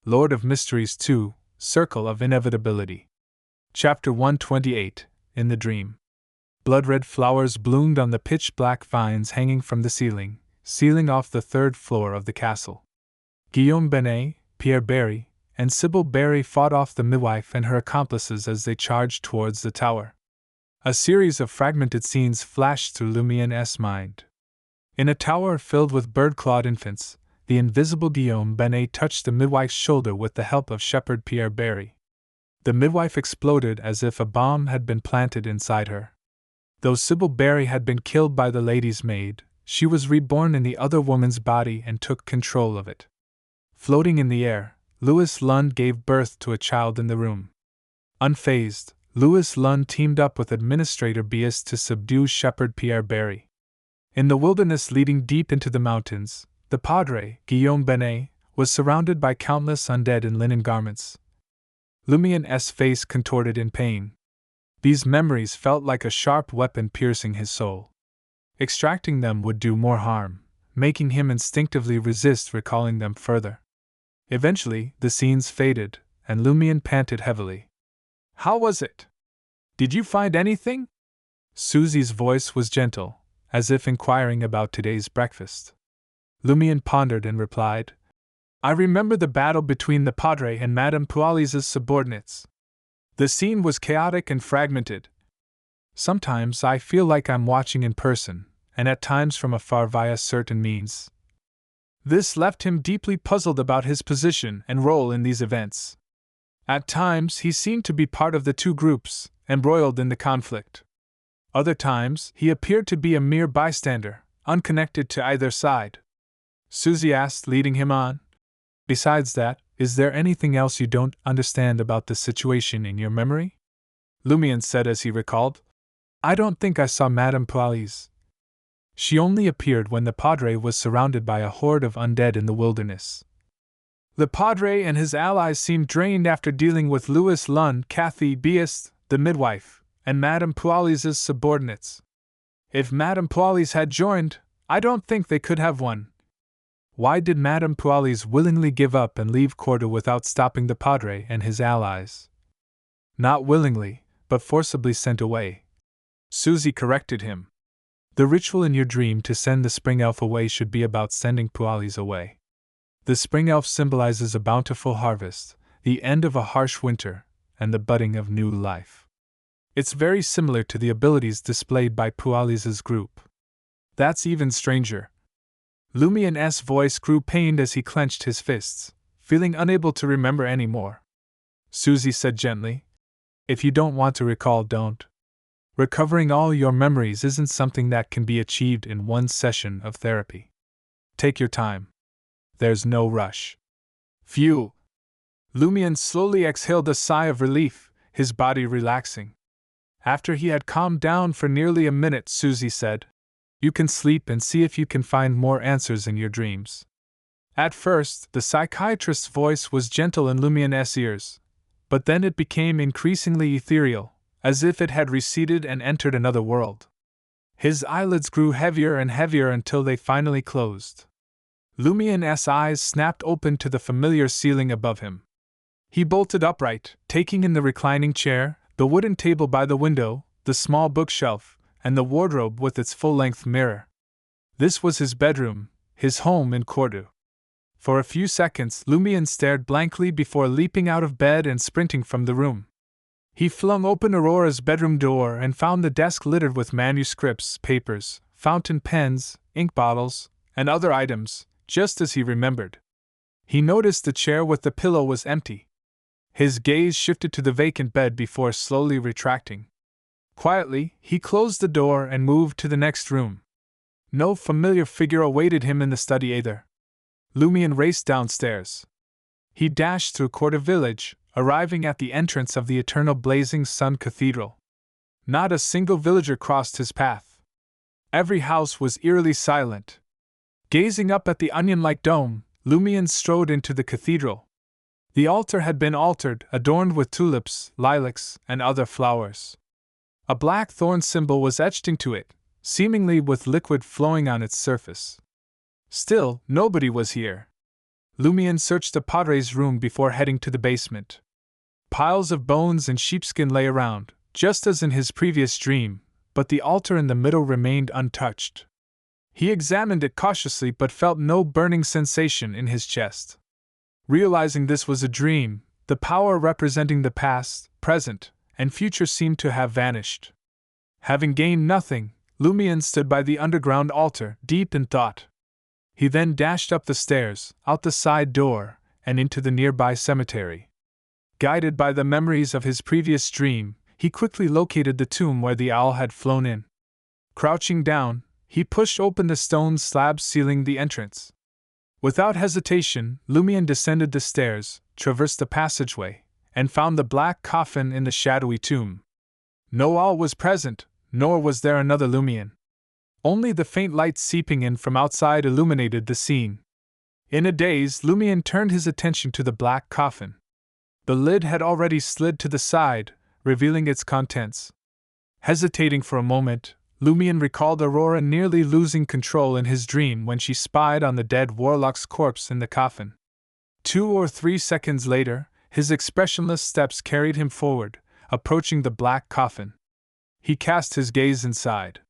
Lord of Mysteries 2, Circle-of-Inevitability. Chapter 128, In the Dream. Blood-red flowers bloomed on the pitch-black vines hanging from the ceiling, sealing off the third floor of the castle. Guillaume Benet, Pierre Barry, and Sybil Barry fought off the midwife and her accomplices as they charged towards the tower. A series of fragmented scenes flashed through Lumien's mind. In a tower filled with bird-clawed infants, the invisible Guillaume Benet touched the midwife's shoulder with the help of shepherd Pierre Barry. The midwife exploded as if a bomb had been planted inside her. Though Sybil Barry had been killed by the lady's maid, she was reborn in the other woman's body and took control of it. Floating in the air, Louis Lund gave birth to a child in the room. Unfazed, Louis Lund teamed up with Administrator Bias to subdue shepherd Pierre Barry. In the wilderness leading deep into the mountains, the padre, Guillaume Benet, was surrounded by countless undead in linen garments. Lumien's face contorted in pain. These memories felt like a sharp weapon piercing his soul. Extracting them would do more harm, making him instinctively resist recalling them further. Eventually, the scenes faded, and Lumien panted heavily. "How was it? Did you find anything?" Susie's voice was gentle, as if inquiring about today's breakfast. Lumien pondered and replied, "I remember the battle between the Padre and Madame Pualis's subordinates. The scene was chaotic and fragmented. Sometimes I feel like I'm watching in person, and at times from afar via certain means." This left him deeply puzzled about his position and role in these events. At times he seemed to be part of the two groups, embroiled in the conflict. Other times he appeared to be a mere bystander, unconnected to either side. Susie asked, leading him on. "Besides that, is there anything else you don't understand about the situation in your memory?" Lumien said as he recalled, "I don't think I saw Madame Pualis. She only appeared when the Padre was surrounded by a horde of undead in the wilderness. The Padre and his allies seemed drained after dealing with Louis Lund, Cathy Biest, the midwife, and Madame Pualis's subordinates. If Madame Pualis had joined, I don't think they could have won. Why did Madame Pualis willingly give up and leave Cordoue without stopping the Padre and his allies?" "Not willingly, but forcibly sent away," Susie corrected him. "The ritual in your dream to send the spring elf away should be about sending Pualis away. The spring elf symbolizes a bountiful harvest, the end of a harsh winter, and the budding of new life. It's very similar to the abilities displayed by Pualis's group." "That's even stranger." Lumien's voice grew pained as he clenched his fists, feeling unable to remember any more. Susie said gently, "If you don't want to recall, don't. Recovering all your memories isn't something that can be achieved in one session of therapy. Take your time. There's no rush." "Phew!" Lumien slowly exhaled a sigh of relief, his body relaxing. After he had calmed down for nearly a minute, Susie said, "You can sleep and see if you can find more answers in your dreams." At first, the psychiatrist's voice was gentle in Lumien's ears, but then it became increasingly ethereal, as if it had receded and entered another world. His eyelids grew heavier and heavier until they finally closed. Lumien's eyes snapped open to the familiar ceiling above him. He bolted upright, taking in the reclining chair, the wooden table by the window, the small bookshelf, and the wardrobe with its full-length mirror. This was his bedroom, his home in Cordoue. For a few seconds, Lumien stared blankly before leaping out of bed and sprinting from the room. He flung open Aurora's bedroom door and found the desk littered with manuscripts, papers, fountain pens, ink bottles, and other items, just as he remembered. He noticed the chair with the pillow was empty. His gaze shifted to the vacant bed before slowly retracting. Quietly, he closed the door and moved to the next room. No familiar figure awaited him in the study either. Lumien raced downstairs. He dashed through Cordoue village, arriving at the entrance of the Eternal Blazing Sun Cathedral. Not a single villager crossed his path. Every house was eerily silent. Gazing up at the onion-like dome, Lumien strode into the cathedral. The altar had been altered, adorned with tulips, lilacs, and other flowers. A black thorn symbol was etched into it, seemingly with liquid flowing on its surface. Still, nobody was here. Lumian searched the padre's room before heading to the basement. Piles of bones and sheepskin lay around, just as in his previous dream, but the altar in the middle remained untouched. He examined it cautiously but felt no burning sensation in his chest. Realizing this was a dream, the power representing the past, present, and future seemed to have vanished. Having gained nothing, Lumian stood by the underground altar, deep in thought. He then dashed up the stairs, out the side door, and into the nearby cemetery. Guided by the memories of his previous dream, he quickly located the tomb where the owl had flown in. Crouching down, he pushed open the stone slab sealing the entrance. Without hesitation, Lumian descended the stairs, traversed the passageway, and found the black coffin in the shadowy tomb. No owl was present, nor was there another Lumian. Only the faint light seeping in from outside illuminated the scene. In a daze, Lumian turned his attention to the black coffin. The lid had already slid to the side, revealing its contents. Hesitating for a moment, Lumian recalled Aurora nearly losing control in his dream when she spied on the dead warlock's corpse in the coffin. 2 or 3 seconds later, his expressionless steps carried him forward, approaching the black coffin. He cast his gaze inside.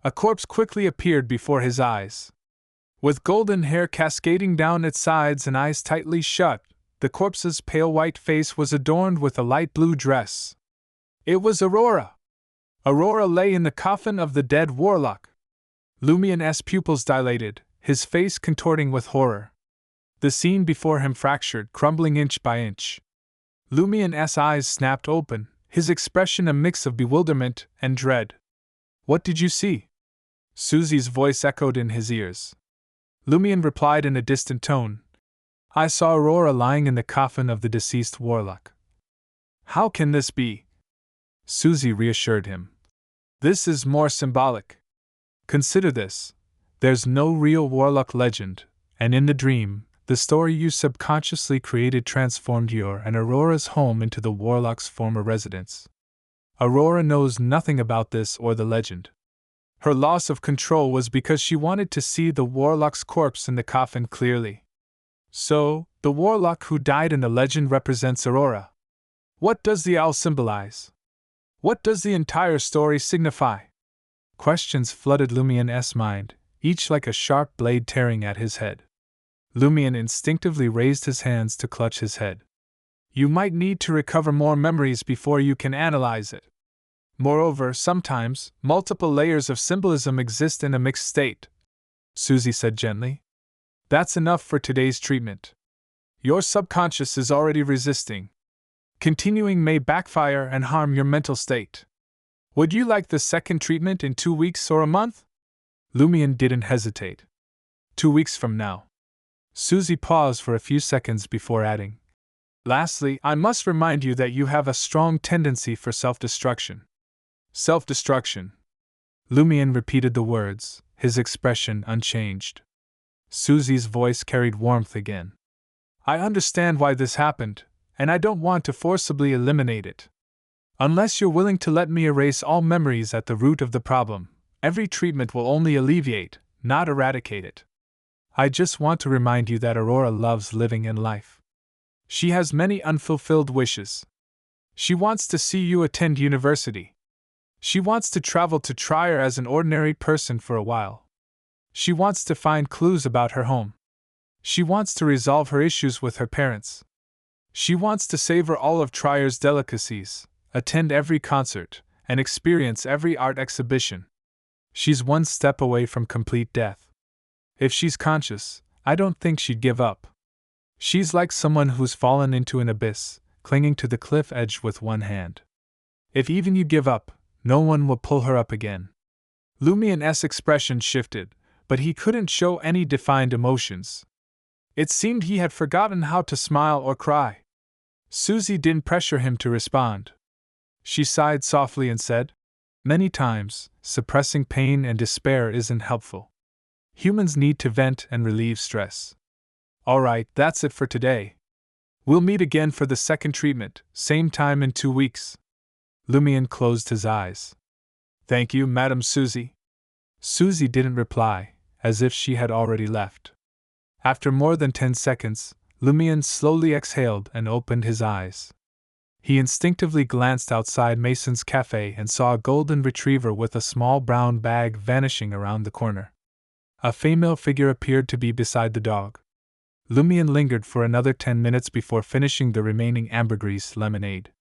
A corpse quickly appeared before his eyes. With golden hair cascading down its sides and eyes tightly shut, the corpse's pale white face was adorned with a light blue dress. It was Aurora! Aurora lay in the coffin of the dead warlock. Lumian's pupils dilated, his face contorting with horror. The scene before him fractured, crumbling inch by inch. Lumian's eyes snapped open, his expression a mix of bewilderment and dread. "What did you see?" Susie's voice echoed in his ears. Lumian replied in a distant tone, "I saw Aurora lying in the coffin of the deceased warlock." "How can this be?" Susie reassured him. "This is more symbolic. Consider this. There's no real warlock legend, and in the dream, the story you subconsciously created transformed your and Aurora's home into the warlock's former residence. Aurora knows nothing about this or the legend. Her loss of control was because she wanted to see the warlock's corpse in the coffin clearly. So, the warlock who died in the legend represents Aurora. What does the owl symbolize? What does the entire story signify?" Questions flooded Lumian's mind, each like a sharp blade tearing at his head. Lumian instinctively raised his hands to clutch his head. "You might need to recover more memories before you can analyze it. Moreover, sometimes, multiple layers of symbolism exist in a mixed state," Susie said gently. "That's enough for today's treatment. Your subconscious is already resisting. Continuing may backfire and harm your mental state. Would you like the second treatment in 2 weeks or a month?" Lumian didn't hesitate. 2 weeks from now." Susie paused for a few seconds before adding, "Lastly, I must remind you that you have a strong tendency for self-destruction." "Self-destruction." Lumian repeated the words, his expression unchanged. Susie's voice carried warmth again. "I understand why this happened, and I don't want to forcibly eliminate it. Unless you're willing to let me erase all memories at the root of the problem, every treatment will only alleviate, not eradicate it. I just want to remind you that Aurora loves living in life. She has many unfulfilled wishes. She wants to see you attend university. She wants to travel to Trier as an ordinary person for a while. She wants to find clues about her home. She wants to resolve her issues with her parents. She wants to savor all of Trier's delicacies, attend every concert, and experience every art exhibition. She's one step away from complete death. If she's conscious, I don't think she'd give up. She's like someone who's fallen into an abyss, clinging to the cliff edge with one hand. If even you give up, no one will pull her up again." Lumian's expression shifted, but he couldn't show any defined emotions. It seemed he had forgotten how to smile or cry. Susie didn't pressure him to respond. She sighed softly and said, "Many times, suppressing pain and despair isn't helpful. Humans need to vent and relieve stress. All right, that's it for today. We'll meet again for the second treatment, same time in 2 weeks." Lumian closed his eyes. "Thank you, Madam Susie." Susie didn't reply, as if she had already left. After more than 10 seconds, Lumian slowly exhaled and opened his eyes. He instinctively glanced outside Mason's cafe and saw a golden retriever with a small brown bag vanishing around the corner. A female figure appeared to be beside the dog. Lumian lingered for another 10 minutes before finishing the remaining ambergris lemonade.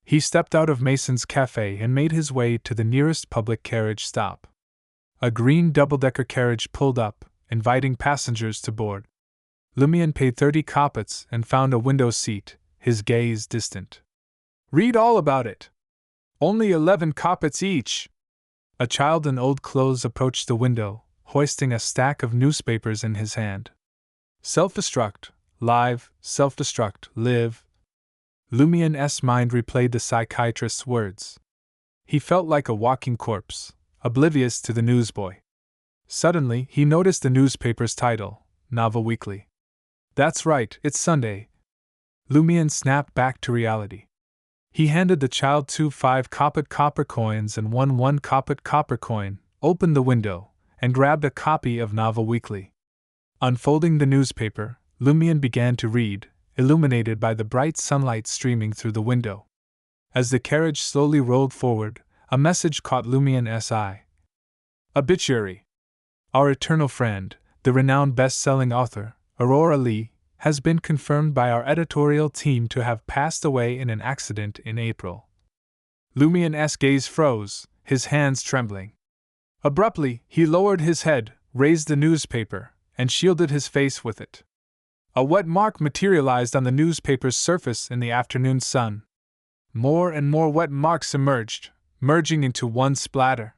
He stepped out of Mason's cafe and made his way to the nearest public carriage stop. A green double-decker carriage pulled up, inviting passengers to board. Lumian paid 30 kopecks and found a window seat, his gaze distant. "Read all about it. Only 11 kopecks each." A child in old clothes approached the window, hoisting a stack of newspapers in his hand. "Self-destruct, live, self-destruct, live." Lumian's mind replayed the psychiatrist's words. He felt like a walking corpse, oblivious to the newsboy. Suddenly, he noticed the newspaper's title, Novel Weekly. "That's right, it's Sunday." Lumian snapped back to reality. He handed the child 2 5-kopek copper coins and 1 1-kopek copper coin, opened the window, and grabbed a copy of Novel Weekly. Unfolding the newspaper, Lumian began to read, illuminated by the bright sunlight streaming through the window. As the carriage slowly rolled forward, a message caught Lumian's eye. Obituary. Our eternal friend, the renowned best-selling author, Aurora Lee, has been confirmed by our editorial team to have passed away in an accident in April. Lumian's gaze froze, his hands trembling. Abruptly, he lowered his head, raised the newspaper, and shielded his face with it. A wet mark materialized on the newspaper's surface in the afternoon sun. More and more wet marks emerged, merging into one splatter.